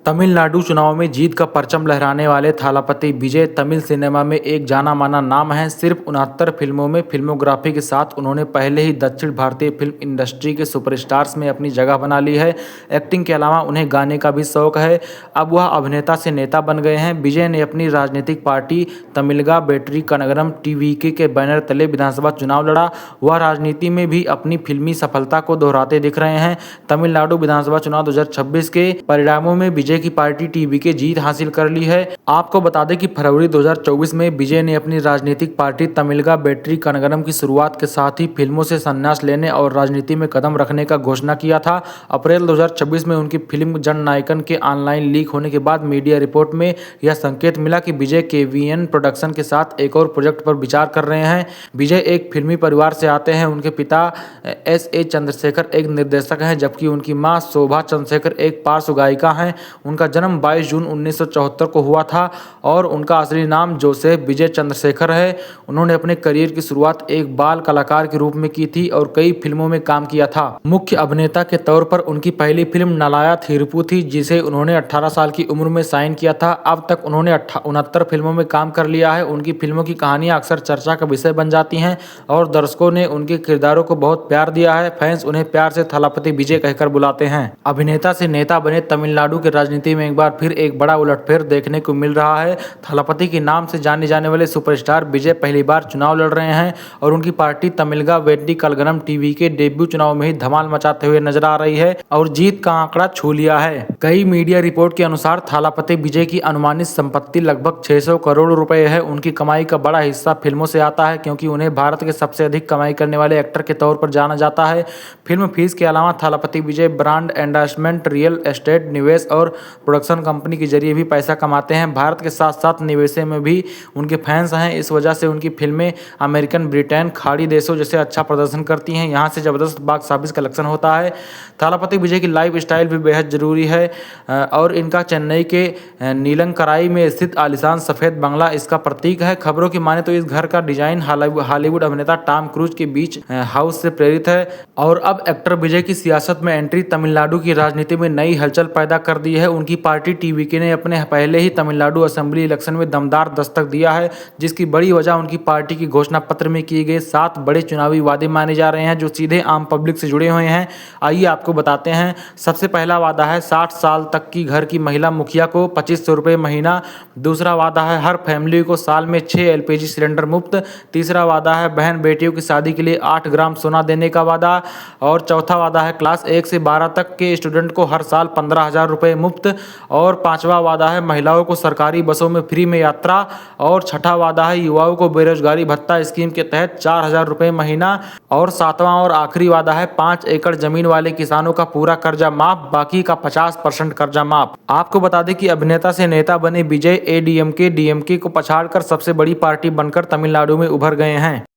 तमिलनाडु चुनाव में जीत का परचम लहराने वाले थालापति विजय तमिल सिनेमा में एक जाना माना नाम है। सिर्फ 69 फिल्मों में फिल्मोग्राफी के साथ उन्होंने पहले ही दक्षिण भारतीय फिल्म इंडस्ट्री के सुपरस्टार्स में अपनी जगह बना ली है। एक्टिंग के अलावा उन्हें गाने का भी शौक है। अब वह अभिनेता से नेता बन गए हैं। विजय ने अपनी राजनीतिक पार्टी तमिलगा बेट्री कनगरम टीवीके के बैनर तले विधानसभा चुनाव लड़ा। वह राजनीति में भी अपनी फिल्मी सफलता को दोहराते दिख रहे हैं। तमिलनाडु विधानसभा चुनाव 2026 के परिणामों में विजय की पार्टी टीवीके जीत हासिल कर ली है। आपको बता दें कि फरवरी 2024 में विजय ने अपनी राजनीतिक पार्टी तमिलगा बेट्री कनगरम की शुरुआत के साथ ही फिल्मों से संन्यास लेने और राजनीति में कदम रखने का घोषणा किया था। अप्रैल 2026 में उनकी फिल्म जननायकन के ऑनलाइन लीक होने के बाद मीडिया रिपोर्ट में यह संकेत मिला कि विजय केवीएन प्रोडक्शन के साथ एक और प्रोजेक्ट पर विचार कर रहे हैं। विजय एक फिल्मी परिवार से आते हैं। उनके पिता S.A. चंद्रशेखर एक निर्देशक हैं, जबकि उनकी मां शोभा चंद्रशेखर एक पार्श्व गायिका हैं। उनका जन्म 22 जून 1974 को हुआ था और उनका असली नाम जोसेफ विजय चंद्रशेखर है। उन्होंने अपने करियर की शुरुआत एक बाल कलाकार के रूप में की थी और कई फिल्मों में काम किया था। मुख्य अभिनेता के तौर पर उनकी पहली फिल्म नलाया थिरुपु थी, जिसे उन्होंने 18 साल की उम्र में साइन किया था। अब तक उन्होंने 69 फिल्मों में काम कर लिया है। उनकी फिल्मों की कहानियां अक्सर चर्चा का विषय बन जाती हैं और दर्शकों ने उनके किरदारों को बहुत प्यार दिया है। फैंस उन्हें प्यार से थालापति विजय कहकर बुलाते हैं। अभिनेता से नेता बने तमिलनाडु के राजनीति में एक बार फिर एक बड़ा उलटफेर देखने को मिल रहा है। थालापति के नाम से जाने जाने वाले सुपरस्टार विजय पहली बार चुनाव लड़ रहे हैं और उनकी पार्टी तमिलगा बेट्री कनगरम टीवी के डेब्यू चुनाव में ही धमाल मचाते हुए नजर आ रही है और जीत का आंकड़ा छू लिया है। कई मीडिया रिपोर्ट के अनुसार थालापति विजय की अनुमानित संपत्ति लगभग 600 करोड़ रुपए है। उनकी कमाई का बड़ा हिस्सा फिल्मों से आता है, क्योंकि उन्हें भारत के सबसे अधिक कमाई करने वाले एक्टर के तौर पर जाना जाता है। फिल्म फीस के अलावा थालापति विजय ब्रांड एंडोर्समेंट, रियल एस्टेट निवेश और प्रोडक्शन कंपनी के जरिए भी पैसा कमाते हैं। भारत के साथ साथ निवेश में भी उनके फैंस हैं। इस वजह से उनकी फिल्में अमेरिकन, ब्रिटेन, खाड़ी देशों जैसे अच्छा प्रदर्शन करती हैं। यहाँ से जबरदस्त बॉक्स ऑफिस कलेक्शन होता है। थालापति विजय की लाइफ स्टाइल भी बेहद जरूरी है और इनका चेन्नई के नीलंकराई में स्थित आलीशान सफेद बंगला इसका प्रतीक है। खबरों की माने तो इस घर का डिजाइन हॉलीवुड अभिनेता टॉम क्रूज के बीच हाउस से प्रेरित है। और अब एक्टर विजय की सियासत में एंट्री तमिलनाडु की राजनीति में नई हलचल पैदा कर दी है। उनकी पार्टी टीवीके ने अपने पहले ही तमिलनाडु असेंबली इलेक्शन में दमदार दस्तक दिया है, जिसकी बड़ी वजह उनकी पार्टी की घोषणा पत्र में किए गए 7 बड़े चुनावी वादे माने जा रहे हैं, जो सीधे आम पब्लिक से जुड़े हुए हैं। आइए आपको बताते हैं। सबसे पहला वादा है 60 साल तक की घर की महिला मुखिया को 2500 रुपये महीना। दूसरा वादा है हर फैमिली को साल में 6 LPG सिलेंडर मुफ्त। तीसरा वादा है बहन बेटियों की शादी के लिए 8 ग्राम सोना देने का वादा। और चौथा वादा है क्लास 1 से 12 तक के स्टूडेंट को हर साल 15,000 रुपये मुफ्त। और पांचवा वादा है महिलाओं को सरकारी बसों में फ्री में यात्रा। और छठा वादा है युवाओं को बेरोजगारी भत्ता स्कीम के तहत 4,000 रुपये महीना। और सातवां और आखिरी वादा है 5 एकड़ जमीन वाले किसानों का पूरा कर्जा माफ, बाकी का 50% कर्जा माफ। आपको बता दें कि अभिनेता से नेता बने विजय ADMK DMK को पछाड़कर सबसे बड़ी पार्टी बनकर तमिलनाडु में उभर गए हैं।